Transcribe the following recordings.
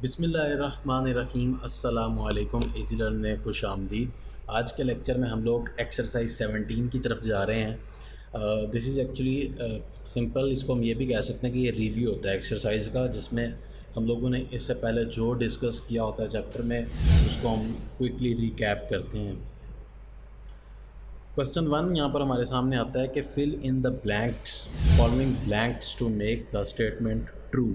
बिस्मिल्लाहिर्रहमानिर्रहीम अस्सलामुअलैकुम easy learn में खुश आमदीद। आज के लेक्चर में हम लोग एक्सरसाइज 17 की तरफ जा रहे हैं। दिस इज़ एक्चुअली सिंपल, इसको हम ये भी कह सकते हैं कि ये रिव्यू होता है एक्सरसाइज का, जिसमें हम लोगों ने इससे पहले जो डिस्कस किया होता है चैप्टर में उसको हम क्विकली रिकैप करते हैं। क्वेश्चन 1 यहाँ पर हमारे सामने आता है कि fill in the blanks following blanks to make the statement true.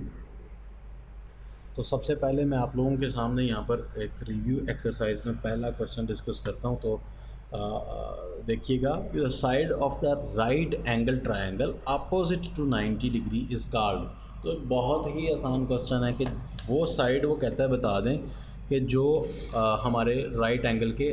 तो सबसे पहले मैं आप लोगों के सामने यहाँ पर एक रिव्यू एक्सरसाइज में पहला क्वेश्चन डिस्कस करता हूँ। तो देखिएगा, the side of the right angle triangle opposite to 90 degree is called. तो बहुत ही आसान क्वेश्चन है कि वो साइड वो कहता है बता दें कि जो हमारे राइट एंगल के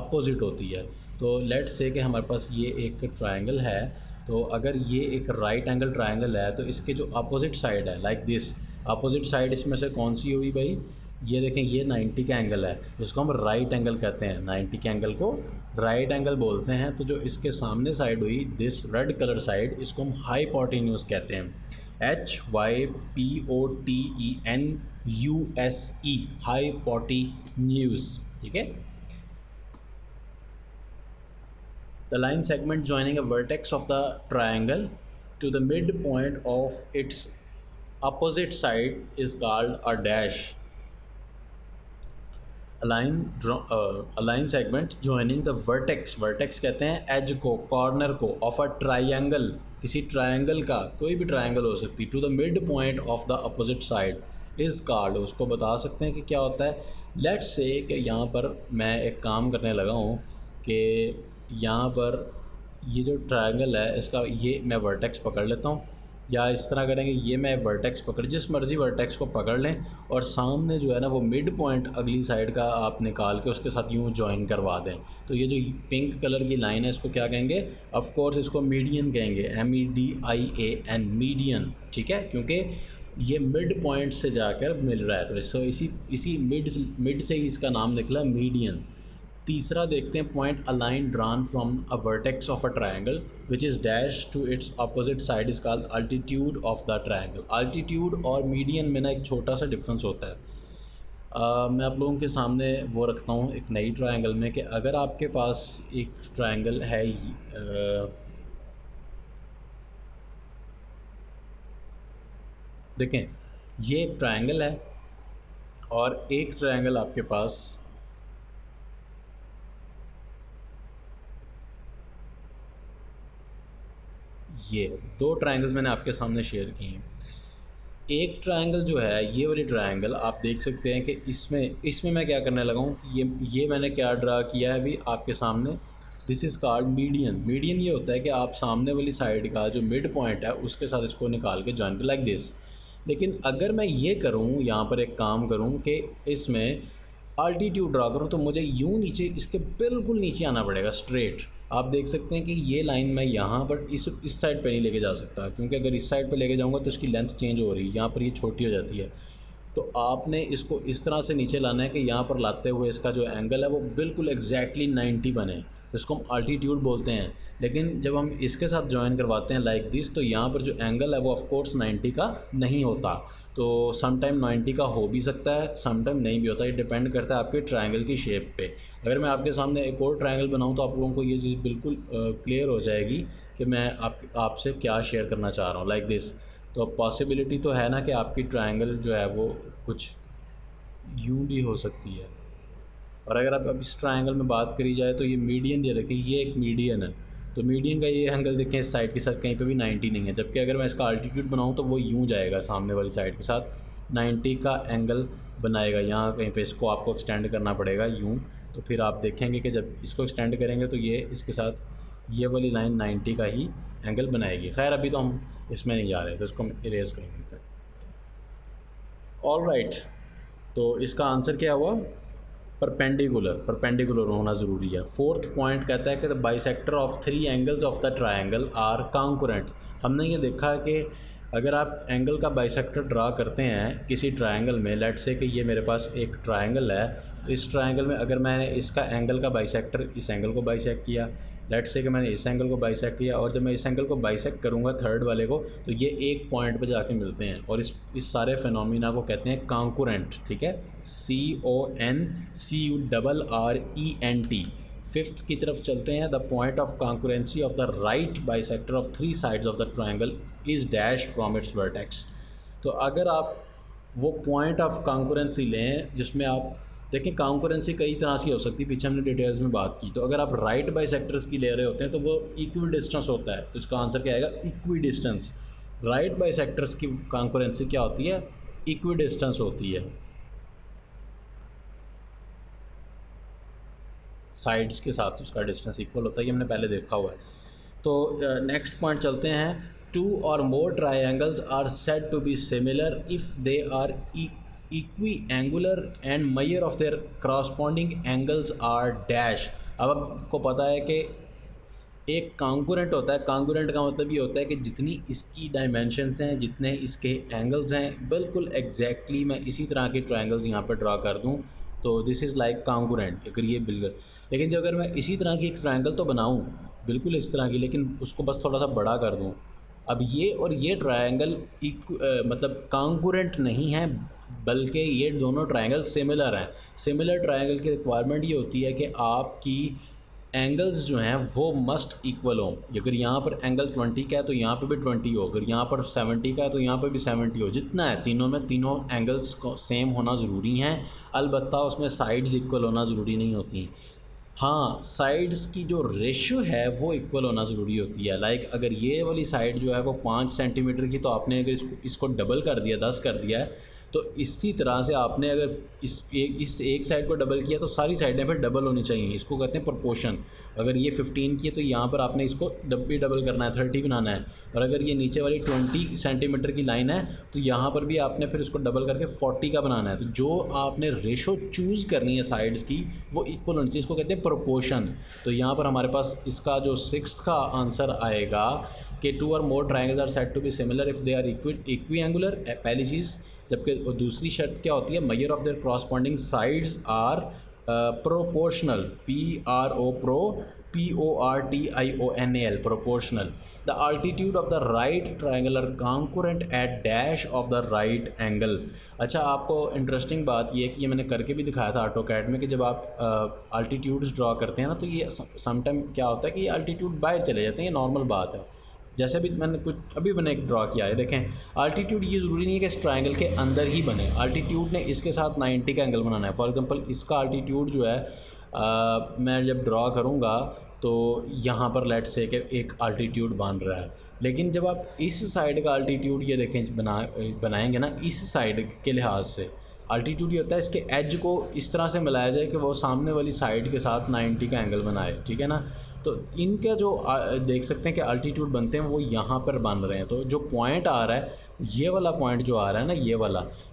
अपोजिट होती है। तो लेट्स से कि हमारे पास ये एक ट्रायंगल है, तो अगर ये एक राइट एंगल ट्रायंगल है तो इसके जो अपोजिट साइड है लाइक दिस, अपोजिट साइड इसमें से कौन सी हुई भाई? ये देखें, ये 90 का एंगल है, इसको हम राइट एंगल कहते हैं। 90 के एंगल को राइट एंगल बोलते हैं। तो जो इसके सामने साइड हुई दिस रेड कलर साइड, इसको हम हाइपोटेन्यूज कहते हैं। HYPOTENUSE, hypotenuse. ठीक है। The line segment joining a vertex of the triangle to the midpoint of its opposite side is called a dash. A line segment joining the vertex कहते हैं as को, corner को, of a triangle, किसी triangle का, कोई भी triangle हो सकती, to the mid point of the opposite side is called. उसको बता सकते हैं कि क्या होता है। लेट्स से कि यहाँ पर मैं एक काम करने लगा हूँ कि यहाँ पर ये जो ट्रायंगल है इसका ये मैं वर्टेक्स पकड़ लेता हूँ, या इस तरह करेंगे, ये मैं वर्टेक्स पकड़, जिस मर्ज़ी वर्टेक्स को पकड़ लें और सामने जो है ना वो मिड पॉइंट अगली साइड का आप निकाल के उसके साथ यूँ जॉइन करवा दें। तो ये जो पिंक कलर की लाइन है इसको क्या कहेंगे? ऑफ कोर्स इसको मीडियन कहेंगे, MEDIAN, मीडियन। ठीक है, क्योंकि ये मिड पॉइंट से जाकर मिल रहा है, तो इसको इसी मिड से ही इसका नाम निकला मीडियन। तीसरा देखते हैं, point a line drawn from a vertex of a triangle which is dash to its opposite side is called altitude of the triangle. Altitude और मीडियन में ना एक छोटा सा डिफरेंस होता है। मैं आप लोगों के सामने वो रखता हूँ एक नई ट्रायंगल में कि अगर आपके पास एक ट्रायंगल है, देखें ये एक ट्रायंगल है और एक ट्रायंगल आपके पास ये दो ट्रायंगल्स मैंने आपके सामने शेयर किए हैं। एक ट्रायंगल जो है ये वाली ट्रायंगल आप देख सकते हैं कि इसमें मैं क्या करने लगा हूँ कि ये मैंने क्या ड्रा किया है अभी आपके सामने, this is called median. Median ये होता है कि आप सामने वाली साइड का जो मिड पॉइंट है उसके साथ इसको निकाल के जॉइन कर लाइक दिस। लेकिन अगर मैं ये करूँ, यहाँ पर एक काम करूँ कि इसमें अल्टीट्यूड ड्रा करूँ, तो मुझे यूँ नीचे, इसके बिल्कुल नीचे आना पड़ेगा स्ट्रेट। आप देख सकते हैं कि ये लाइन मैं यहाँ पर इस साइड पे नहीं लेके जा सकता, क्योंकि अगर इस साइड पे लेके जाऊँगा तो इसकी लेंथ चेंज हो रही है, यहाँ पर ये छोटी हो जाती है। तो आपने इसको इस तरह से नीचे लाना है कि यहाँ पर लाते हुए इसका जो एंगल है वो बिल्कुल एग्जैक्टली 90 बने, तो इसको हम अल्टीट्यूड बोलते हैं। लेकिन जब हम इसके साथ ज्वाइन करवाते हैं लाइक दिस, तो यहाँ पर जो एंगल है वो ऑफ कोर्स 90 का नहीं होता। तो सम टाइम 90 का हो भी सकता है, सम टाइम नहीं भी होता, ये डिपेंड करता है आपके ट्रायंगल की शेप पे। अगर मैं आपके सामने एक और ट्रायंगल बनाऊँ तो आप लोगों को ये चीज़ बिल्कुल क्लियर हो जाएगी कि मैं आपसे क्या शेयर करना चाह रहा हूँ लाइक दिस। तो पॉसिबिलिटी तो है ना कि आपकी ट्रायंगल जो है वो कुछ यूँ भी हो सकती है। और अगर आप अब इस ट्रायंगल में बात करी जाए तो ये मीडियन ये देखिए, ये एक मीडियन है, तो मीडियन का ये एंगल देखें इस साइड के साथ कहीं पे भी 90 नहीं है, जबकि अगर मैं इसका अल्टीट्यूड बनाऊँ तो वो यूँ जाएगा, सामने वाली साइड के साथ 90 का एंगल बनाएगा। यहाँ कहीं पे इसको आपको एक्सटेंड करना पड़ेगा यूँ, तो फिर आप देखेंगे कि जब इसको एक्सटेंड करेंगे तो ये इसके साथ ये वाली लाइन 90 का ही एंगल बनाएगी। खैर अभी तो हम इसमें नहीं जा रहे, तो इसको हम इरेज करेंगे। ऑल राइट, तो इसका आंसर क्या हुआ? परपेंडिकुलर होना ज़रूरी है। फोर्थ पॉइंट कहता है कि the bisector of 3 angles of the triangle are concurrent. हमने ये देखा कि अगर आप एंगल का बाइसेक्टर ड्रा करते हैं किसी ट्रायंगल में, लेट से कि ये मेरे पास एक ट्रायंगल है, इस ट्रायंगल में अगर मैंने इसका एंगल का बाइसेक्टर इस एंगल को बाइसेक्ट किया, लेट्स से कि मैंने इस एंगल को बाइसेक्ट किया, और जब मैं इस एंगल को बाइसेक्ट करूँगा थर्ड वाले को, तो ये एक पॉइंट पे जाके मिलते हैं, और इस सारे फिनोमिना को कहते हैं कॉन्कुरेंट, ठीक है, CONCURRENT। फिफ्थ की तरफ चलते हैं। The point of concurrency of the right bisector of three sides of the triangle is dash from its vertex. तो अगर आप वो पॉइंट ऑफ कॉन्कुरेंसी लें जिसमें आप देखें, कॉन्कुरेंसी कई तरह से हो सकती है, पीछे हमने डिटेल्स में बात की। तो अगर आप राइट बाइसेक्टर्स की ले रहे होते हैं तो वो इक्वी डिस्टेंस होता है, तो इसका आंसर क्या आएगा, इक्वी डिस्टेंस। राइट बाइसेक्टर्स की कॉन्कुरेंसी क्या होती है, इक्वी डिस्टेंस होती है, साइड्स के साथ उसका डिस्टेंस इक्वल होता है, ये हमने पहले देखा हुआ है। तो नेक्स्ट पॉइंट चलते हैं। Two or more triangles are said to be similar if they are equiangular and measure of their corresponding angles are dash. अब आपको पता है कि एक कॉन्कुरेंट होता है, कॉन्कुरेंट का मतलब ये होता है कि जितनी इसकी डायमेंशंस हैं, जितने इसके एंगल्स हैं, बिल्कुल एग्जैक्टली मैं इसी तरह के ट्रायंगल्स यहाँ पर ड्रा कर दूँ तो दिस इज़ लाइक कॉन्कुरेंट, अगर ये बिल्कुल। लेकिन जो अगर मैं इसी तरह की एक ट्रायंगल तो बनाऊँ बिल्कुल इस तरह की, लेकिन उसको बस थोड़ा सा बड़ा कर दूँ, अब ये और ये ट्रायंगल मतलब कॉन्कुरेंट नहीं है, बल्कि ये दोनों ट्रायंगल सिमिलर हैं। सिमिलर ट्रायंगल की रिक्वायरमेंट ये होती है कि आपकी एंगल्स जो हैं वो मस्ट इक्वल हों। अगर यहाँ पर एंगल 20 का है तो यहाँ पर भी 20 हो, अगर यहाँ पर 70 का है तो यहाँ पर भी 70 हो, जितना है तीनों में तीनों एंगल्स को सेम होना ज़रूरी हैं। अलबत्ता उसमें साइड्स इक्वल होना ज़रूरी नहीं होती। हाँ, साइड्स की जो रेशो है वो इक्वल होना ज़रूरी होती है। लाइक अगर ये वाली साइड जो है वो 5 सेंटीमीटर की, तो आपने अगर इसको डबल कर दिया, 10 कर दिया है, तो इसी तरह से आपने अगर इस एक साइड को डबल किया तो सारी साइडें फिर डबल होनी चाहिए। इसको कहते हैं प्रोपोर्शन। अगर ये 15 की है तो यहाँ पर आपने इसको भी डबल करना है, 30 बनाना है। और अगर ये नीचे वाली 20 सेंटीमीटर की लाइन है तो यहाँ पर भी आपने फिर इसको डबल करके 40 का बनाना है। तो जो आपने रेशो चूज़ करनी है साइड्स की वो इक्वल होनी चाहिए, इसको कहते हैं प्रोपोर्शन। तो यहाँ पर हमारे पास इसका जो 6th का आंसर आएगा कि two or more triangles are said to be similar if they are equiangular, पहली चीज़। जबकि दूसरी शर्त क्या होती है, measure of their corresponding sides are proportional, PROPORTIONAL, proportional. The altitude of the right triangle are concurrent at dash of the right angle. अच्छा, आपको इंटरेस्टिंग बात ये है कि ये मैंने करके भी दिखाया था ऑटोकैड में, कि जब आप अल्टीट्यूड्स ड्रॉ करते हैं ना तो ये समटाइम क्या होता है कि ये अल्टीट्यूड बाहर चले जाते हैं, ये नॉर्मल बात है। जैसे भी मैंने एक ड्रॉ किया है, देखें अल्टीट्यूड ये ज़रूरी नहीं है कि इस ट्रायंगल के अंदर ही बने। अल्टीट्यूड ने इसके साथ 90 का एंगल बनाना है। फॉर एग्जांपल इसका अल्टीट्यूड जो है मैं जब ड्रॉ करूँगा तो यहाँ पर लेट्स से कि एक अल्टीट्यूड बन रहा है, लेकिन जब आप इस साइड का अल्टीट्यूड ये देखें बनाएंगे ना, इस साइड के लिहाज से अल्टीट्यूड ये होता है इसके एज को इस तरह से मिलाया जाए कि वो सामने वाली साइड के साथ 90 का एंगल बनाए, ठीक है ना। तो इनका जो देख सकते हैं कि अल्टीट्यूड बनते हैं वो यहाँ पर बन रहे हैं। तो जो पॉइंट आ रहा है, ये वाला पॉइंट जो आ रहा है ना,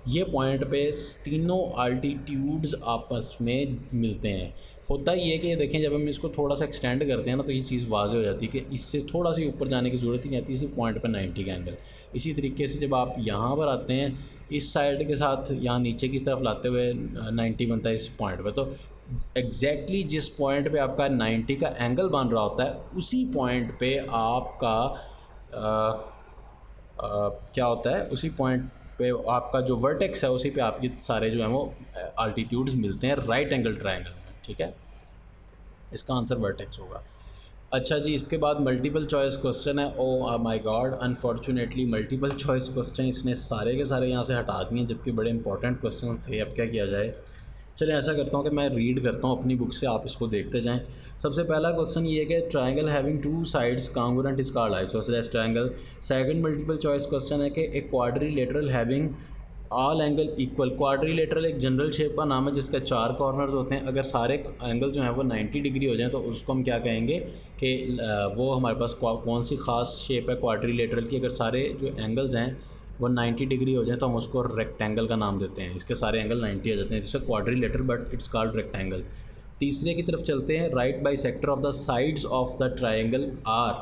ये पॉइंट पे तीनों अल्टीट्यूड्स आपस में मिलते हैं। होता ही है कि देखें जब हम इसको थोड़ा सा एक्सटेंड करते हैं ना तो ये चीज़ वाज़ेह हो जाती है कि इससे थोड़ा सा ऊपर जाने की ज़रूरत ही नहीं आती, इसी पॉइंट पर 90 का एंगल। इसी तरीके से जब आप यहाँ पर आते हैं इस साइड के साथ यहाँ नीचे की तरफ लाते हुए 90 बनता है इस पॉइंट पे। तो एग्जैक्टली जिस पॉइंट पे आपका 90 का एंगल बन रहा होता है उसी पॉइंट पे आपका क्या होता है, उसी पॉइंट पे आपका जो वर्टेक्स है उसी पे आपके सारे जो हैं वो अल्टीट्यूड्स मिलते हैं राइट एंगल ट्रायंगल में, ठीक है। इसका आंसर वर्टेक्स होगा। अच्छा जी, इसके बाद मल्टीपल चॉइस क्वेश्चन है। Oh my God, unfortunately multiple choice question इसने सारे के सारे यहाँ से हटा दिए, जबकि बड़े इंपॉर्टेंट क्वेश्चन थे। अब क्या किया जाए, चलिए ऐसा करता हूँ कि मैं रीड करता हूँ अपनी बुक से, आप इसको देखते जाएं। सबसे पहला क्वेश्चन ये है कि triangle having two sides congruent is called isosceles triangle. Second multiple choice question है कि एक quadrilateral having all angle equal. Quadrilateral एक जनरल शेप का नाम है जिसके 4 कॉर्नर्स होते हैं। अगर सारे एंगल जो हैं वो 90 डिग्री हो जाएं तो उसको हम क्या कहेंगे कि वो हमारे पास कौन सी ख़ास शेप है क्वाड्रिलेटरल की। अगर सारे जो एंगल्स हैं वो 90 डिग्री हो जाए तो हम उसको रेक्टेंगल का नाम देते हैं। इसके सारे एंगल 90 हो जाते हैं, जिससे quadrilateral but it's called rectangle. तीसरे की तरफ चलते हैं, right bisector of the sides of the triangle are.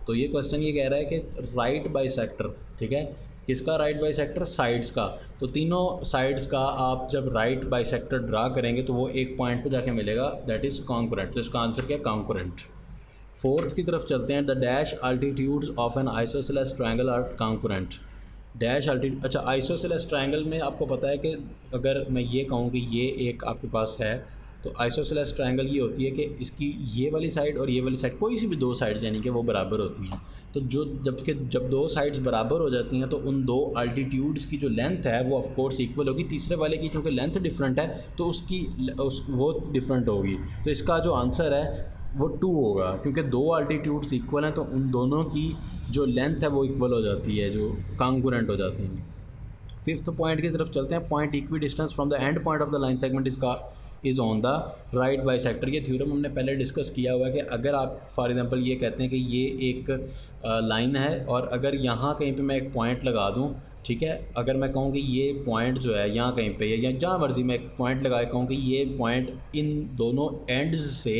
तो ये क्वेश्चन ये कह रहा है कि राइट बाइसेक्टर, ठीक है, किसका राइट बाइसेक्टर, साइड्स का। तो तीनों साइड्स का आप जब राइट बाइसेक्टर ड्रा करेंगे तो वो एक पॉइंट पे जाके मिलेगा, दैट इज़ कॉन्कुरेंट। तो इसका आंसर क्या है, कॉन्कुरेंट। फोर्थ की तरफ चलते हैं। The dash altitudes of an isosceles triangle are concurrent. Dash altitude, अच्छा आइसोसेलेस ट्रायंगल में आपको पता है कि अगर मैं ये कहूँ कि ये एक आपके पास है, तो आइसोसेलेस ट्रायंगल ये होती है कि इसकी ये वाली साइड और ये वाली साइड, कोई सी भी दो साइड्स यानी कि वो बराबर होती हैं। तो जब दो साइड्स बराबर हो जाती हैं तो उन दो अल्टीट्यूड्स की जो लेंथ है वो ऑफ कोर्स इक्वल होगी। तीसरे वाले की क्योंकि लेंथ डिफरेंट है तो वो डिफरेंट होगी। तो इसका जो आंसर है वो 2 होगा, क्योंकि दो अल्टीट्यूड्स इक्वल हैं तो उन दोनों की जो लेंथ है वो इक्वल हो जाती है, जो कॉन्ग्रुएंट हो जाती हैं। फिफ्थ पॉइंट की तरफ चलते हैं। Point equi distance from the end point of the line segment is on the right bisector. ये थ्योरम हमने पहले डिस्कस किया हुआ है कि अगर आप फॉर एग्जांपल ये कहते हैं कि ये एक लाइन है और अगर यहाँ कहीं पे मैं एक पॉइंट लगा दूँ, ठीक है, अगर मैं कहूँ कि ये पॉइंट जो है यहाँ कहीं पे या जहाँ मर्जी मैं एक पॉइंट लगा के कहूँ कि ये पॉइंट इन दोनों एंड्स से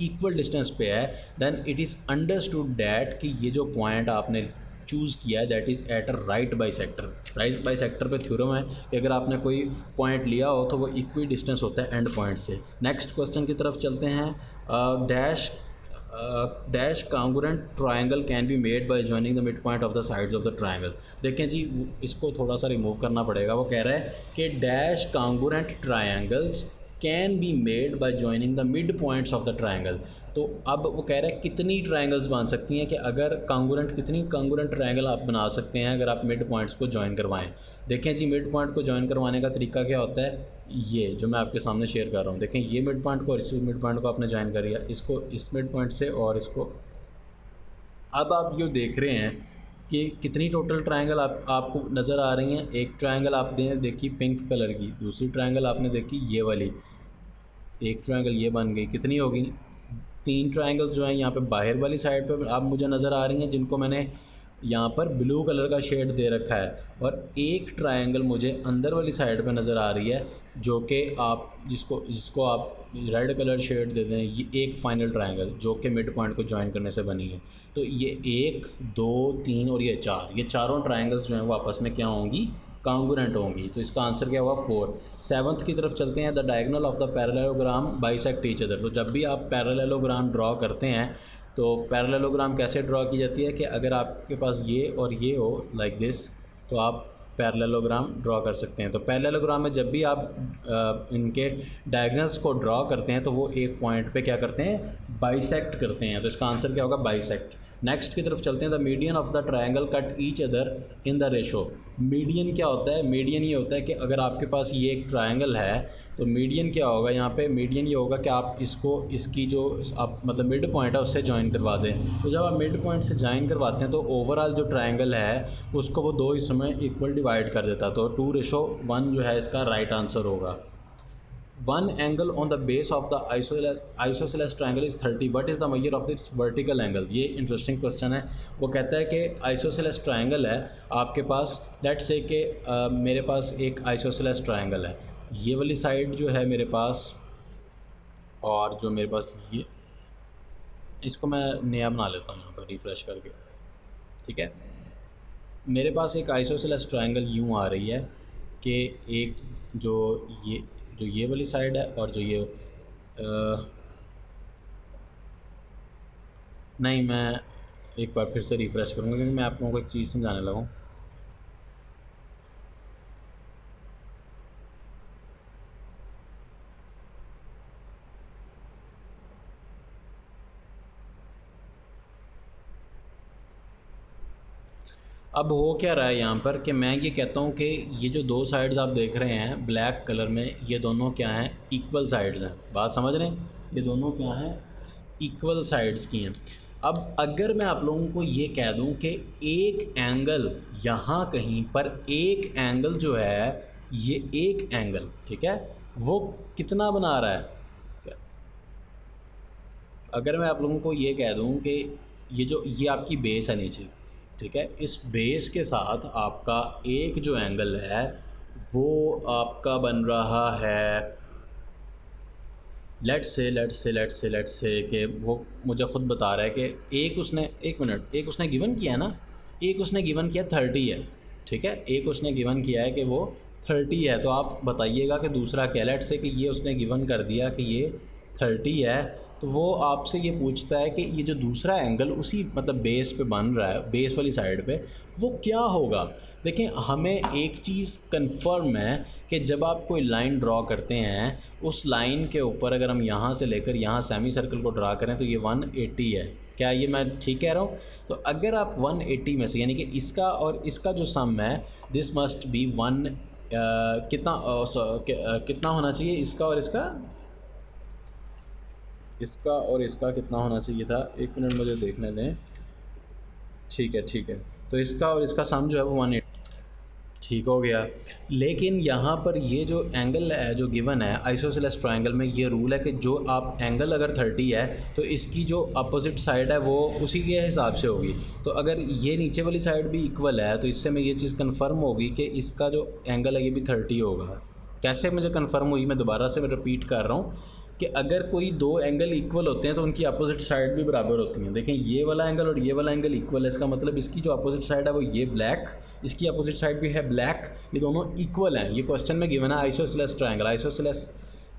इक्वल डिस्टेंस पे है, then it is understood that कि ये जो पॉइंट आपने चूज़ किया है that is at a right bisector. Right bisector पे थ्योरम है कि अगर आपने कोई पॉइंट लिया हो तो वो इक्वी डिस्टेंस होता है एंड पॉइंट से। नेक्स्ट क्वेश्चन की तरफ चलते हैं। Dash congruent triangle can be made by joining the mid point of the sides of the triangle. देखें जी, इसको थोड़ा सा रिमूव करना पड़ेगा। वो कह रहा है कि dash congruent triangles can be made by joining the mid points of the triangle. तो अब वो कह रहा है कितनी ट्रायंगल्स बन सकती हैं, कि अगर कितनी कॉन्ग्रुएंट ट्रायंगल आप बना सकते हैं अगर आप मिड पॉइंट्स को ज्वाइन करवाएं। देखें जी, मिड पॉइंट को ज्वाइन करवाने का तरीका क्या होता है, ये जो मैं आपके सामने शेयर कर रहा हूँ। देखें, ये मिड पॉइंट को और इस मिड पॉइंट को आपने ज्वाइन कर लिया, इसको इस मिड पॉइंट से और इसको। अब आप ये देख रहे हैं कि कितनी टोटल ट्रायंगल आपको नज़र आ रही हैं। एक ट्रायंगल आप देखी पिंक कलर की, दूसरी ट्रायंगल आपने देखी ये वाली, एक ट्रायंगल ये बन गई, कितनी होगी, 3 ट्रायंगल जो हैं यहाँ पे बाहर वाली साइड पे आप मुझे नज़र आ रही हैं, जिनको मैंने यहाँ पर ब्लू कलर का शेड दे रखा है, और एक ट्रायंगल मुझे अंदर वाली साइड पे नज़र आ रही है जो कि आप जिसको आप रेड कलर शेड दे दें। ये एक फाइनल ट्रायंगल जो कि मिड पॉइंट को ज्वाइन करने से बनी है। तो ये 1 2 3 और ये 4, ये चारों ट्रायंगल्स जो हैं वो आपस में क्या होंगी, कॉन्ग्रुएंट होंगी। तो इसका आंसर क्या हुआ 4। सेवन्थ की तरफ चलते हैं। The diagonal of the parallelogram bisect each other. तो जब भी आप पैरेललोग्राम ड्रॉ करते हैं तो पैरेललोग्राम कैसे ड्रॉ की जाती है कि अगर आपके पास ये और ये हो लाइक दिस, तो आप पैरेललोग्राम ड्रॉ कर सकते हैं। तो पैरेललोग्राम में जब भी आप इनके डायगोनल्स को ड्रॉ करते हैं तो वो एक पॉइंट पे क्या करते हैं, बाइसेक्ट करते हैं। तो इसका आंसर क्या होगा, बाइसेक्ट। नेक्स्ट की तरफ चलते हैं। The median of the triangle cut each other in the ratio. Median क्या होता है, मीडियन ये होता है कि अगर आपके पास ये एक ट्रायंगल है तो मीडियन क्या होगा, यहाँ पे मीडियन ये होगा कि आप इसकी जो आप मतलब मिड पॉइंट है उससे ज्वाइन करवा दें। तो जब आप मिड पॉइंट से ज्वाइन करवाते हैं तो ओवरऑल जो ट्रायंगल है उसको वो 2 हिस्सों में इक्वल डिवाइड कर देता है। तो 2:1 जो है इसका राइट आंसर होगा। One angle on the base of the isosceles triangle is 30. What is the measure of its vertical angle? ये इंटरेस्टिंग क्वेश्चन है। वो कहता है कि आइसोसेलेस ट्रायंगल है आपके पास, लेट्स से कि मेरे पास एक आइसोसेलेस ट्रायंगल है, ये वाली साइड जो है मेरे पास, और जो मेरे पास ये, इसको मैं नया बना लेता हूँ यहाँ पर रिफ़्रेश करके, ठीक है। मेरे पास एक आइसोसेलेस ट्रायंगल यूँ आ रही है कि एक जो ये वाली साइड है और जो ये नहीं, मैं एक बार फिर से रिफ़्रेश करूँगा क्योंकि मैं आप लोगों को एक चीज़ समझाने लगा हूँ। अब हो क्या रहा है यहाँ पर कि मैं ये कहता हूँ कि ये जो 2 साइड्स आप देख रहे हैं ब्लैक कलर में, ये दोनों क्या हैं, इक्वल साइड्स हैं। बात समझ रहे हैं, ये दोनों क्या हैं, इक्वल साइड्स की हैं। अब अगर मैं आप लोगों को ये कह दूँ कि एक एंगल यहाँ कहीं पर, एक एंगल जो है, ये एक एंगल, ठीक है, वो कितना बना रहा है। अगर मैं आप लोगों को ये कह दूँ कि ये आपकी बेस है नीचे, ठीक है, इस बेस के साथ आपका एक जो एंगल है वो आपका बन रहा है, लेट्स से कि वो मुझे ख़ुद बता रहा है कि एक उसने गिवन किया है ना, एक उसने गिवन किया 30 है, ठीक है, एक उसने गिवन किया है कि वो 30 है। तो आप बताइएगा कि दूसरा क्या, लेट्स से कि ये उसने गिवन कर दिया कि ये 30 है तो वो आपसे ये पूछता है कि ये जो दूसरा एंगल उसी मतलब बेस पे बन रहा है, बेस वाली साइड पे, वो क्या होगा। देखें, हमें एक चीज़ कंफर्म है कि जब आप कोई लाइन ड्रॉ करते हैं, उस लाइन के ऊपर अगर हम यहाँ से लेकर यहाँ सेमी सर्कल को ड्रा करें तो ये 180 है। क्या ये मैं ठीक कह रहा हूँ? तो अगर आप 180 में से, यानी कि इसका और इसका जो सम है, दिस मस्ट बी कितना होना चाहिए, इसका और इसका कितना होना चाहिए था, 1 मिनट मुझे देखने दें। ठीक है, तो इसका और इसका सम जो है वो 180 ठीक हो गया। लेकिन यहाँ पर ये जो एंगल है जो गिवन है आइसोसेलेस ट्रायंगल में, ये रूल है कि जो आप एंगल अगर 30 है तो इसकी जो अपोजिट साइड है वो उसी के हिसाब से होगी। तो अगर ये नीचे वाली साइड भी इक्वल है तो इससे मैं ये चीज़ कंफर्म होगी कि इसका जो एंगल है ये भी 30 होगा। कैसे मुझे कंफर्म हुई, मैं दोबारा से रिपीट कर रहा हूँ कि अगर कोई दो एंगल इक्वल होते हैं तो उनकी अपोजिट साइड भी बराबर होती हैं। देखें, ये वाला एंगल और ये वाला एंगल इक्वल है, इसका मतलब इसकी जो अपोजिट साइड है वो ये ब्लैक, इसकी अपोजिट साइड भी है ब्लैक, ये दोनों इक्वल हैं। ये क्वेश्चन में गिवन है आइसोसेलेस ट्रायंगल। आइसोसेलेस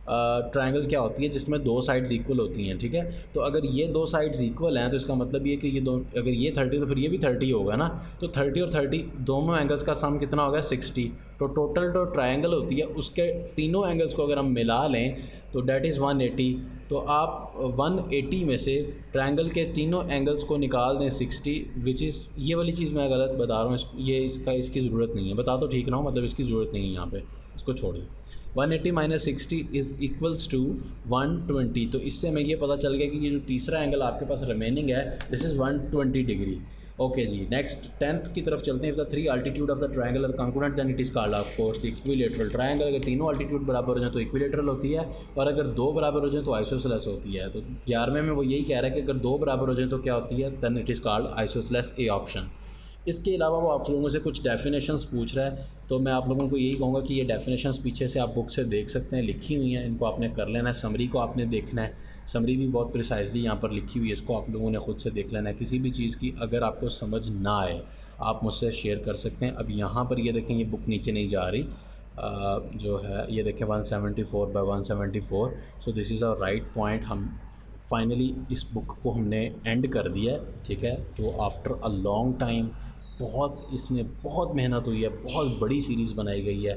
ट्रायंगल क्या होती है, जिसमें दो साइड्स इक्वल होती हैं, ठीक है। तो अगर ये दो साइड्स इक्वल हैं तो इसका मतलब ये कि ये दोनों, अगर ये 30 तो फिर ये भी 30 होगा ना। तो 30 और 30 दोनों एंगल्स का सम कितना होगा, 60। तो टोटल जो ट्रायंगल होती है उसके तीनों एंगल्स को अगर हम मिला लें तो डैट इज़ 180। तो आप 180 में से ट्रायंगल के तीनों एंगल्स को निकाल दें 60, विच इज़, ये वाली चीज़ मैं गलत बता रहा हूँ, ये इसकी ज़रूरत नहीं है, बता तो ठीक रहा हूँ, मतलब इसकी ज़रूरत नहीं है यहाँ पे, इसको छोड़ दें। 180 माइनस 60 इज़ इक्वल्स टू 120। तो इससे हमें ये पता चल गया कि ये जो तीसरा एंगल आपके पास रिमेनिंग है, दिस इज़ 120 डिग्री। ओके जी, नेक्स्ट 10th की तरफ चलते हैं। If the three altitude of the triangle are congruent then it is called of course equilateral triangle. अगर तीनों अल्टीट्यूड बराबर हो जाए तो इक्विलेटरल होती है, और अगर दो बराबर हो जाए तो आइसोसेलेस होती है। तो 11वें में वो यही कह रहा है कि अगर दो बराबर हो जाए तो क्या होती है, then it is called isosceles, A option. इसके अलावा वो आप लोगों से कुछ डेफिनेशंस पूछ रहा है, तो मैं आप लोगों को यही कहूँगा कि ये डेफिनेशंस पीछे से आप बुक से देख सकते हैं, लिखी हुई हैं, इनको आपने कर लेना है। समरी को आपने देखना है, समरी भी बहुत प्रिसाइजली यहाँ पर लिखी हुई है, इसको आप लोगों ने ख़ुद से देख लेना है। किसी भी चीज़ की अगर आपको समझ ना आए आप मुझसे शेयर कर सकते हैं। अब यहाँ पर ये देखें, ये बुक नीचे नहीं जा रही, जो है ये देखें 174/174। So this is our right point. हम फाइनली इस बुक को हमने एंड कर दिया है, ठीक है। तो आफ्टर अ लॉन्ग टाइम इसमें बहुत मेहनत हुई है, बहुत बड़ी सीरीज़ बनाई गई है,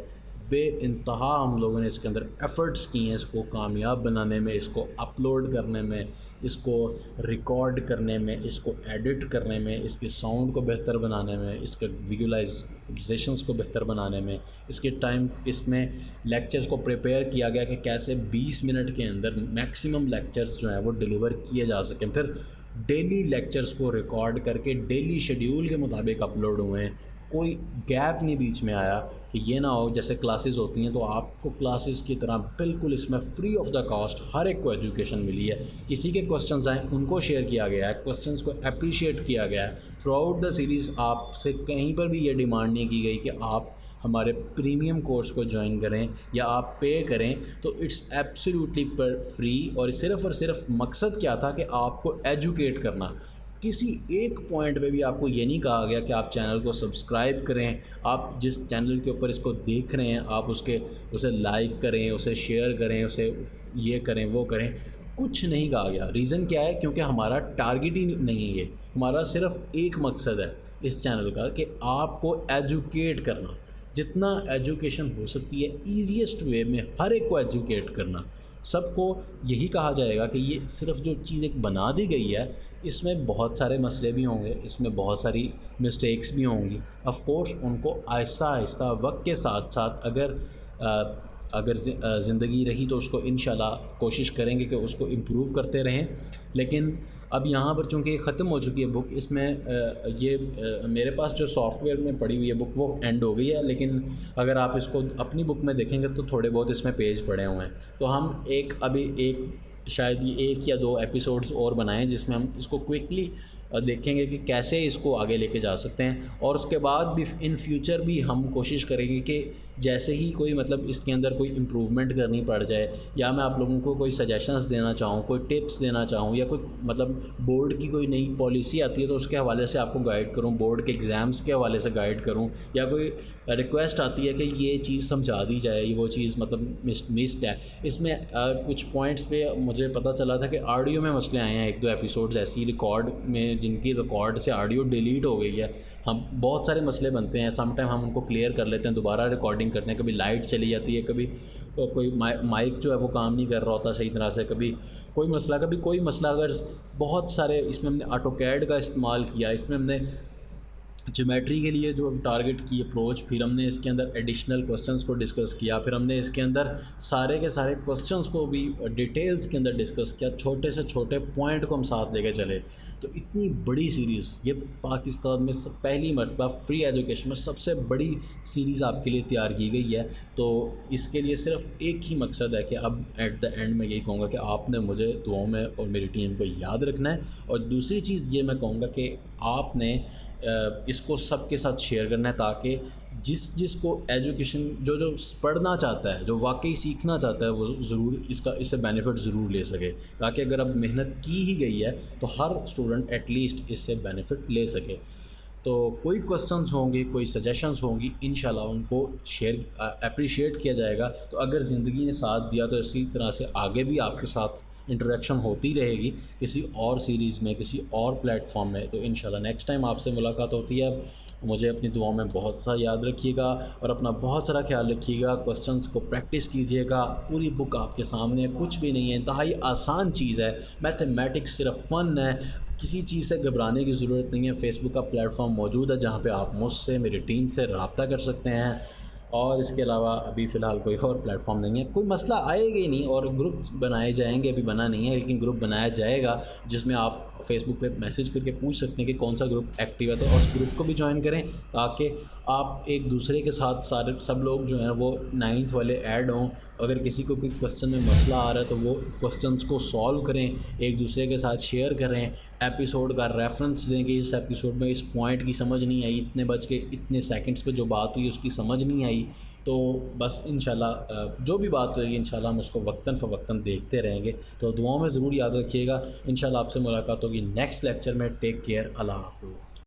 बेइंतहा हम लोगों ने इसके अंदर एफ़र्ट्स किए हैं इसको कामयाब बनाने में, इसको अपलोड करने में, इसको रिकॉर्ड करने में, इसको एडिट करने में, इसके साउंड को बेहतर बनाने में, इसके विजुअलाइजेशंस को बेहतर बनाने में, इसमें लेक्चर्स को प्रिपेयर किया गया कि कैसे 20 मिनट के अंदर मैक्सिमम लेक्चर्स जो हैं वो डिलीवर किए जा सकें। फिर डेली लेक्चर्स को रिकॉर्ड करके डेली शेड्यूल के मुताबिक अपलोड हुए हैं, कोई गैप नहीं बीच में आया कि ये ना हो जैसे क्लासेस होती हैं तो आपको क्लासेस की तरह बिल्कुल इसमें फ्री ऑफ द कॉस्ट हर एक को एजुकेशन मिली है। किसी के क्वेश्चंस आए उनको शेयर किया गया है, क्वेश्चंस को अप्रिशिएट किया गया है। थ्रू आउट द सीरीज़ आपसे कहीं पर भी ये डिमांड नहीं की गई कि आप हमारे प्रीमियम कोर्स को ज्वाइन करें या आप पे करें, तो इट्स एब्सोल्युटली फ्री। और सिर्फ मकसद क्या था कि आपको एजुकेट करना। किसी एक पॉइंट पे भी आपको ये नहीं कहा गया कि आप चैनल को सब्सक्राइब करें, आप जिस चैनल के ऊपर इसको देख रहे हैं आप उसे लाइक करें, उसे शेयर करें, उसे ये करें वो करें, कुछ नहीं कहा गया। रीज़न क्या है, क्योंकि हमारा टारगेट ही नहीं है, ये हमारा सिर्फ एक मकसद है इस चैनल का कि आपको एजुकेट करना, जितना एजुकेशन हो सकती है ईजीएस्ट वे में हर एक को एजुकेट करना। सबको यही कहा जाएगा कि ये सिर्फ जो चीज़ एक बना दी गई है, इसमें बहुत सारे मसले भी होंगे, इसमें बहुत सारी मिस्टेक्स भी होंगी। ऑफ कोर्स उनको आहिस्ता आहिस्ता वक्त के साथ साथ अगर ज़िंदगी रही तो उसको इंशाल्लाह कोशिश करेंगे कि उसको इम्प्रूव करते रहें। लेकिन अब यहाँ पर चूँकि ख़त्म हो चुकी है बुक, इसमें मेरे पास जो सॉफ्टवेयर में पड़ी हुई है बुक वो एंड हो गई है, लेकिन अगर आप इसको अपनी बुक में देखेंगे तो थोड़े बहुत इसमें पेज पड़े हुए हैं। तो हम शायद ये 1 या 2 एपिसोड्स और बनाएं जिसमें हम इसको क्विकली देखेंगे कि कैसे इसको आगे लेके जा सकते हैं। और उसके बाद भी इन फ्यूचर भी हम कोशिश करेंगे कि जैसे ही कोई मतलब इसके अंदर कोई इम्प्रूवमेंट करनी पड़ जाए, या मैं आप लोगों को कोई सजेशंस देना चाहूँ, कोई टिप्स देना चाहूँ, या कोई मतलब बोर्ड की कोई नई पॉलिसी आती है तो उसके हवाले से आपको गाइड करूँ, बोर्ड के एग्ज़ाम्स के हवाले से गाइड करूँ, या कोई रिक्वेस्ट आती है कि ये चीज़ समझा दी जाए, वो चीज़ मतलब मिस्ड है इसमें। कुछ पॉइंट्स पे मुझे पता चला था कि ऑडियो में मसले आए हैं, एक दो एपिसोड्स ऐसी रिकॉर्ड में जिनकी रिकॉर्ड से ऑडियो डिलीट हो गई है। हम बहुत सारे मसले बनते हैं, सम टाइम हम उनको क्लियर कर लेते हैं, दोबारा रिकॉर्डिंग करते हैं, कभी लाइट चली जाती है, कभी कोई माइक जो है वो काम नहीं कर रहा होता सही तरह से, कभी कोई मसला अगर बहुत सारे इसमें हमने ऑटोकैड का इस्तेमाल किया, इसमें हमने ज्योमेट्री के लिए जो टारगेट की अप्रोच, फिर हमने इसके अंदर एडिशनल क्वेश्चंस को डिस्कस किया, फिर हमने इसके अंदर सारे के सारे क्वेश्चंस को भी डिटेल्स के अंदर डिस्कस किया, छोटे से छोटे पॉइंट को हम साथ लेके चले। तो इतनी बड़ी सीरीज़ ये पाकिस्तान में पहली मरतबा फ्री एजुकेशन में सबसे बड़ी सीरीज़ आपके लिए तैयार की गई है। तो इसके लिए सिर्फ एक ही मकसद है कि अब एट द एंड मैं यही कहूँगा कि आपने मुझे दुआओं में और मेरी टीम को याद रखना है। और दूसरी चीज़ ये मैं कहूँगा कि आपने इसको सबके साथ शेयर करना है, ताकि जिसको एजुकेशन जो पढ़ना चाहता है, जो वाकई सीखना चाहता है, वो ज़रूर इससे बेनिफिट ज़रूर ले सके, ताकि अगर अब मेहनत की ही गई है तो हर स्टूडेंट एटलीस्ट इससे बेनिफिट ले सके। तो कोई क्वेश्चंस होंगे, कोई सजेशंस होंगी, इंशाल्लाह उनको शेयर अप्रिशिएट किया जाएगा। तो अगर ज़िंदगी ने साथ दिया तो इसी तरह से आगे भी आपके साथ इंटरेक्शन होती रहेगी किसी और सीरीज़ में, किसी और प्लेटफॉर्म में। तो इंशाल्लाह नेक्स्ट टाइम आपसे मुलाकात होती है। मुझे अपनी दुआओं में बहुत सा याद रखिएगा और अपना बहुत सारा ख्याल रखिएगा। क्वेश्चंस को प्रैक्टिस कीजिएगा। पूरी बुक आपके सामने, कुछ भी नहीं है, इंतहाई आसान चीज़ है। मैथमेटिक्स सिर्फ फ़न है, किसी चीज़ से घबराने की ज़रूरत नहीं है। फेसबुक का प्लेटफॉर्म मौजूद है जहाँ पे आप मुझसे, मेरी टीम से रब्ता कर सकते हैं। और इसके अलावा अभी फ़िलहाल कोई और प्लेटफॉर्म नहीं है। कोई मसला आएगा ही नहीं, और ग्रुप्स बनाए जाएंगे, अभी बना नहीं है लेकिन ग्रुप बनाया जाएगा जिसमें आप फेसबुक पे मैसेज करके पूछ सकते हैं कि कौन सा ग्रुप एक्टिव है, तो उस ग्रुप को भी ज्वाइन करें, ताकि आप एक दूसरे के साथ सब लोग जो हैं वो 9th वाले ऐड हों। अगर किसी को कोई क्वेश्चन में मसला आ रहा है तो वो क्वेश्चंस को सॉल्व करें, एक दूसरे के साथ शेयर करें, एपिसोड का रेफरेंस दें कि इस एपिसोड में इस पॉइंट की समझ नहीं आई, इतने बज के इतने सेकंड्स पे जो बात हुई उसकी समझ नहीं आई। तो बस इंशाल्लाह जो भी बात होगी इंशाल्लाह हम उसको वक्तन फ़वक्तन देखते रहेंगे। तो दुआओं में ज़रूर याद रखिएगा। इंशाल्लाह आपसे मुलाकात होगी नेक्स्ट लेक्चर में। टेक केयर, अल्लाह हाफ़िज़।